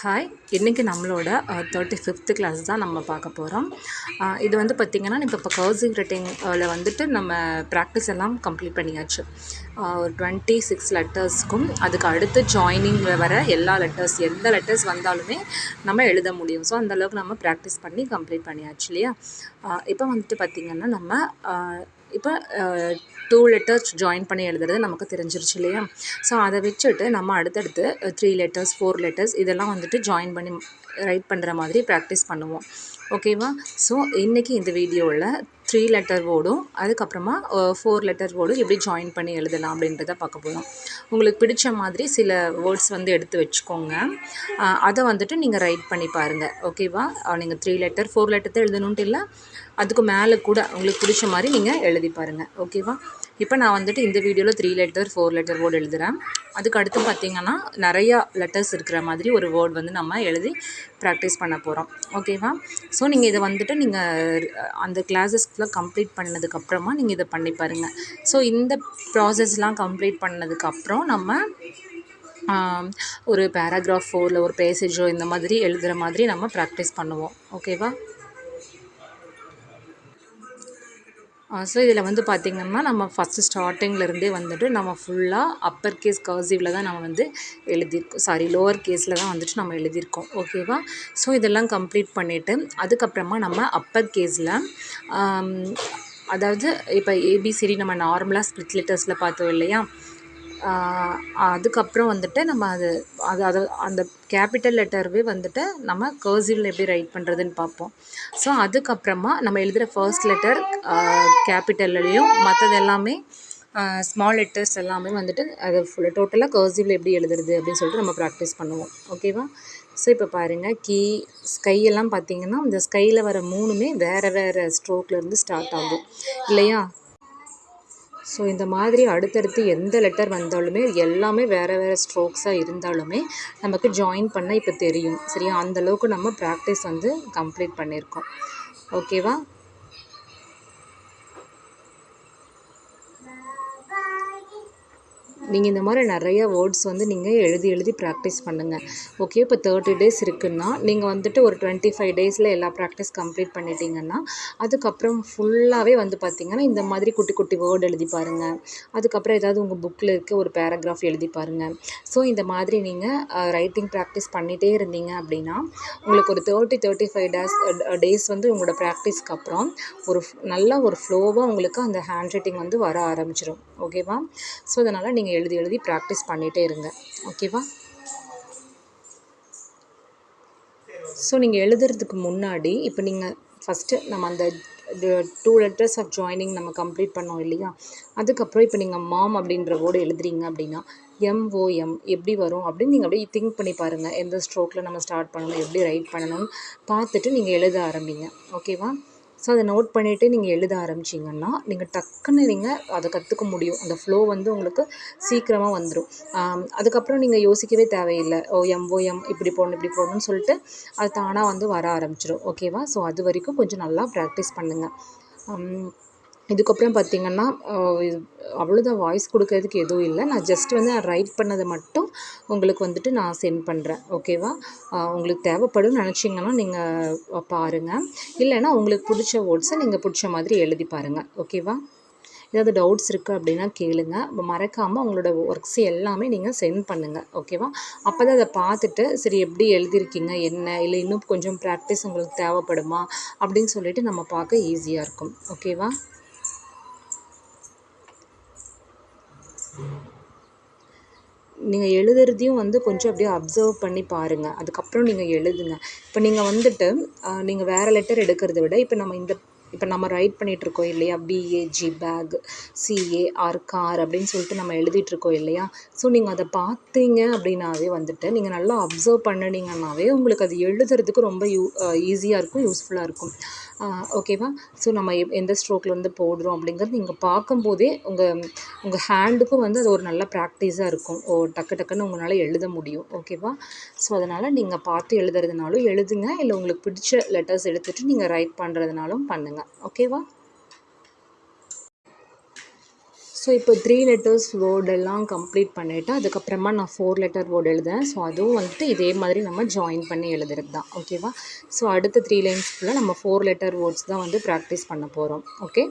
Hi, இன்றைக்கி நம்மளோட 35th class தான் நம்ம பார்க்க போகிறோம். இது வந்து பார்த்திங்கன்னா இப்போ கர்சிவ் ரைட்டிங்கில் வந்துட்டு நம்ம ப்ராக்டிஸ் எல்லாம் கம்ப்ளீட் பண்ணியாச்சு. ஒரு 26 லெட்டர்ஸ்க்கும் அதுக்கு அடுத்து ஜாயினிங்கில் வர எல்லா லெட்டர்ஸ் எந்த லெட்டர்ஸ் வந்தாலுமே நம்ம எழுத முடியும். ஸோ அந்தளவுக்கு நம்ம ப்ராக்டிஸ் பண்ணி கம்ப்ளீட் பண்ணியாச்சு இல்லையா. இப்போ வந்துட்டு பார்த்திங்கன்னா நம்ம இப்போ 2 லெட்டர்ஸ் ஜாயின் பண்ணி எழுதுறது நமக்கு தெரிஞ்சிருச்சு இல்லையா. ஸோ அதை வச்சுட்டு நம்ம அடுத்தடுத்து 3 லெட்டர்ஸ் 4 லெட்டர்ஸ் இதெல்லாம் வந்துட்டு ஜாயின் பண்ணி ரைட் பண்ணுற மாதிரி ப்ராக்டிஸ் பண்ணுவோம். ஓகேவா. ஸோ இன்றைக்கி இந்த வீடியோவில் 3 லெட்டர் வேர்டும் அதுக்கப்புறமா 4 லெட்டர் வேர்டும் எப்படி ஜாயின் பண்ணி எழுதலாம் அப்படின்றத பார்க்க போகிறோம். உங்களுக்கு பிடிச்ச மாதிரி சில வேர்ட்ஸ் வந்து எடுத்து வச்சுக்கோங்க. அதை வந்துட்டு நீங்கள் ரைட் பண்ணி பாருங்கள். ஓகேவா. நீங்கள் 3 லெட்டர் 4 லெட்டர் தான் எழுதணுன்ட்டு இல்லை, அதுக்கு மேலே கூட உங்களுக்கு பிடிச்ச மாதிரி நீங்கள் எழுதி பாருங்கள். ஓகேவா. இப்போ நான் வந்துட்டு இந்த வீடியோவில் 3 லெட்டர் 4 லெட்டர் வேர்டு எழுதுகிறேன். அதுக்கு அடுத்து பார்த்திங்கன்னா நிறையா லெட்டர்ஸ் இருக்கிற மாதிரி ஒரு வேர்டு வந்து நம்ம எழுதி ப்ராக்டிஸ் பண்ண போகிறோம். ஓகேவா. ஸோ நீங்கள் இதை வந்துட்டு நீங்கள் அந்த கிளாஸஸ்லாம் கம்ப்ளீட் பண்ணதுக்கப்புறமா நீங்கள் இதை பண்ணி பாருங்கள். ஸோ இந்த ப்ராசஸ்லாம் கம்ப்ளீட் பண்ணதுக்கப்புறம் நம்ம ஒரு பேராகிராஃபோ இல்லை ஒரு பேசேஜோ இந்த மாதிரி எழுதுகிற மாதிரி நம்ம ப்ராக்டிஸ் பண்ணுவோம். ஓகேவா. ஸோ இதில் வந்து பார்த்திங்கன்னா நம்ம ஃபஸ்ட்டு ஸ்டார்டிங்லேருந்தே வந்துட்டு நம்ம ஃபுல்லாக அப்பர் கேஸ் கர்சிவில் தான் நம்ம வந்து எழுதியிருக்கோம், லோவர் கேஸில் தான் வந்துட்டு நம்ம எழுதியிருக்கோம். ஓகேவா. ஸோ இதெல்லாம் கம்ப்ளீட் பண்ணிவிட்டு அதுக்கப்புறமா நம்ம அப்பர் கேஸில் அதாவது இப்போ ஏபிசிடி நம்ம நார்மலாக ஸ்ப்ளிட் லெட்டர்ஸில் பார்த்தோம் இல்லையா. அதுக்கப்புறம் வந்துட்டு நம்ம அது அந்த கேபிட்டல் லெட்டர்வே வந்துட்டு நம்ம கர்சிவில் எப்படி ரைட் பண்ணுறதுன்னு பார்ப்போம். ஸோ அதுக்கப்புறமா நம்ம எழுதுகிற ஃபர்ஸ்ட் லெட்டர் கேபிட்டல்லையும் மற்றது எல்லாமே ஸ்மால் லெட்டர்ஸ் எல்லாமே வந்துட்டு அது ஃபுல்லாக டோட்டலாக கர்சிவில் எப்படி எழுதுறது அப்படின்னு சொல்லிட்டு நம்ம ப்ராக்டிஸ் பண்ணுவோம். ஓகேவா. ஸோ இப்போ பாருங்கள், ஸ்கை எல்லாம் பார்த்திங்கன்னா இந்த ஸ்கையில் வர 3மே வேறு ஸ்ட்ரோக்லேருந்து ஸ்டார்ட் ஆகும் இல்லையா. ஸோ இந்த மாதிரி அடுத்தடுத்து எந்த லெட்டர் வந்தாலுமே எல்லாமே வேறு ஸ்ட்ரோக்ஸாக இருந்தாலுமே நமக்கு ஜாயின் பண்ண இப்போ தெரியும் சரியா. அந்தளவுக்கு நம்ம ப்ராக்டிஸ் வந்து கம்ப்ளீட் பண்ணியிருக்கோம். ஓகேவா. நீங்கள் இந்த மாதிரி நிறைய வேர்ட்ஸ் வந்து நீங்கள் எழுதி ப்ராக்டிஸ் பண்ணுங்கள். ஓகே. இப்போ 30 டேஸ் இருக்குன்னா நீங்கள் வந்துட்டு ஒரு 25 டேஸில் எல்லா ப்ராக்டிஸ் கம்ப்ளீட் பண்ணிட்டீங்கன்னா அதுக்கப்புறம் ஃபுல்லாகவே வந்து பார்த்திங்கன்னா இந்த மாதிரி குட்டி குட்டி வேர்டு எழுதி பாருங்கள். அதுக்கப்புறம் ஏதாவது உங்கள் புக்கில் இருக்க ஒரு பேராகிராஃப் எழுதி பாருங்கள். ஸோ இந்த மாதிரி நீங்கள் ரைட்டிங் ப்ராக்டிஸ் பண்ணிகிட்டே இருந்தீங்க அப்படின்னா உங்களுக்கு ஒரு 30-35 டேஸ் வந்து உங்களோட ப்ராக்டிஸ்க்கு அப்புறம் நல்ல ஒரு ஃப்ளோவாக உங்களுக்கு அந்த ஹேண்ட் ரைட்டிங் வந்து வர ஆரம்பிச்சிடும். ஓகேவா. ஸோ அதனால் நீங்கள் எழுதி ப்ராக்டிஸ் பண்ணிகிட்டே இருங்க. ஓகேவா. ஸோ நீங்கள் எழுதுறதுக்கு முன்னாடி இப்போ நீங்கள் ஃபஸ்ட்டு நம்ம அந்த 2 லெட்டர்ஸ் ஆஃப் ஜாயினிங் நம்ம கம்ப்ளீட் பண்ணோம் இல்லையா. அதுக்கப்புறம் இப்போ நீங்கள் மாம் அப்படின்ற வேர்டு எழுதுறீங்க அப்படின்னா MOM எப்படி வரும் அப்படின்னு நீங்கள் அப்படியே திங்க் பண்ணி பாருங்கள். எந்த ஸ்ட்ரோக்கில் நம்ம ஸ்டார்ட் பண்ணணும், எப்படி ரைட் பண்ணணும்னு பார்த்துட்டு நீங்கள் எழுத ஆரம்பிங்க. ஓகேவா. ஸோ அதை நோட் பண்ணிவிட்டு நீங்கள் எழுத ஆரம்பிச்சிங்கன்னா நீங்கள் டக்குன்னு நீங்கள் அதை கற்றுக்க முடியும். அந்த ஃப்ளோ வந்து உங்களுக்கு சீக்கிரமாக வந்துடும். அதுக்கப்புறம் நீங்கள் யோசிக்கவே தேவையில்லை. MOM இப்படி போடணும்னு சொல்லிட்டு அது தானாக வந்து வர ஆரம்பிச்சிடும். ஓகேவா. ஸோ அது வரைக்கும் கொஞ்சம் நல்லா ப்ராக்டிஸ் பண்ணுங்கள். இதுக்கப்புறம் பார்த்திங்கன்னா அவ்வளோதான், வாய்ஸ் கொடுக்கறதுக்கு எதுவும் இல்லை. நான் ஜஸ்ட் வந்து நான் ரைட் பண்ணதை மட்டும் உங்களுக்கு வந்துட்டு நான் சென்ட் பண்ணுறேன். ஓகேவா. உங்களுக்கு தேவைப்படும் நினச்சிங்கன்னா நீங்கள் பாருங்கள். இல்லைன்னா உங்களுக்கு பிடிச்ச வேர்ட்ஸை நீங்கள் பிடிச்ச மாதிரி எழுதி பாருங்கள். ஓகேவா. ஏதாவது டவுட்ஸ் இருக்குது அப்படின்னா கேளுங்க. மறக்காமல் உங்களோட ஒர்க்ஸ் எல்லாமே நீங்கள் சென்ட் பண்ணுங்கள். ஓகேவா. அப்போ தான் அதை பார்த்துட்டு சரி எப்படி எழுதியிருக்கீங்க என்ன, இல்லை இன்னும் கொஞ்சம் ப்ராக்டிஸ் உங்களுக்கு தேவைப்படுமா அப்படின்னு சொல்லிட்டு நம்ம பார்க்க ஈஸியாக இருக்கும். ஓகேவா. நீங்கள் எழுதுறதையும் வந்து கொஞ்சம் அப்படியே அப்சர்வ் பண்ணி பாருங்கள். அதுக்கப்புறம் நீங்கள் எழுதுங்க. இப்போ நீங்கள் வந்துட்டு நீங்கள் வேறு லெட்டர் எடுக்கிறத விட இப்போ நம்ம ரைட் பண்ணிகிட்ருக்கோம் இல்லையா. BAG பேக், CAR கார் அப்படின்னு சொல்லிட்டு நம்ம எழுதிட்டுருக்கோம் இல்லையா. ஸோ நீங்கள் அதை பார்த்தீங்க அப்படின்னாவே வந்துட்டு நீங்கள் நல்லா அப்சர்வ் பண்ணினீங்கன்னாவே உங்களுக்கு அது எழுதுறதுக்கு ரொம்ப ஈஸியாக இருக்கும், யூஸ்ஃபுல்லாக இருக்கும். ஓகேவா. ஸோ நம்ம எந்த ஸ்ட்ரோக்கில் வந்து போடுறோம் அப்படிங்கிறது நீங்கள் பார்க்கும்போதே உங்கள் ஹேண்டுக்கும் வந்து அது ஒரு நல்ல ப்ராக்டிஸாக இருக்கும். டக்குன்னு உங்களால் எழுத முடியும். ஓகேவா. ஸோ அதனால் நீங்கள் பார்த்து எழுதுறதுனாலும் எழுதுங்க, இல்லை உங்களுக்கு பிடிச்ச லெட்டர்ஸ் எடுத்துகிட்டு நீங்கள் ரைட் பண்ணுறதுனாலும் பண்ணுங்கள். ஓகேவா. ஸோ இப்போ 3 லெட்டர்ஸ் வேர்டெல்லாம் கம்ப்ளீட் பண்ணிவிட்டு அதுக்கப்புறமா நான் 4 லெட்டர் வேர்டு எழுதுறேன். ஸோ அதுவும் வந்துட்டு இதே மாதிரி நம்ம ஜாயின் பண்ணி எழுதுறது தான். ஓகேவா? ஸோ அடுத்த 3 லைன்ஸ்க்குள்ளே நம்ம 4 லெட்டர் வேர்ட்ஸ் தான் வந்து ப்ராக்டிஸ் பண்ண போகிறோம். ஓகே.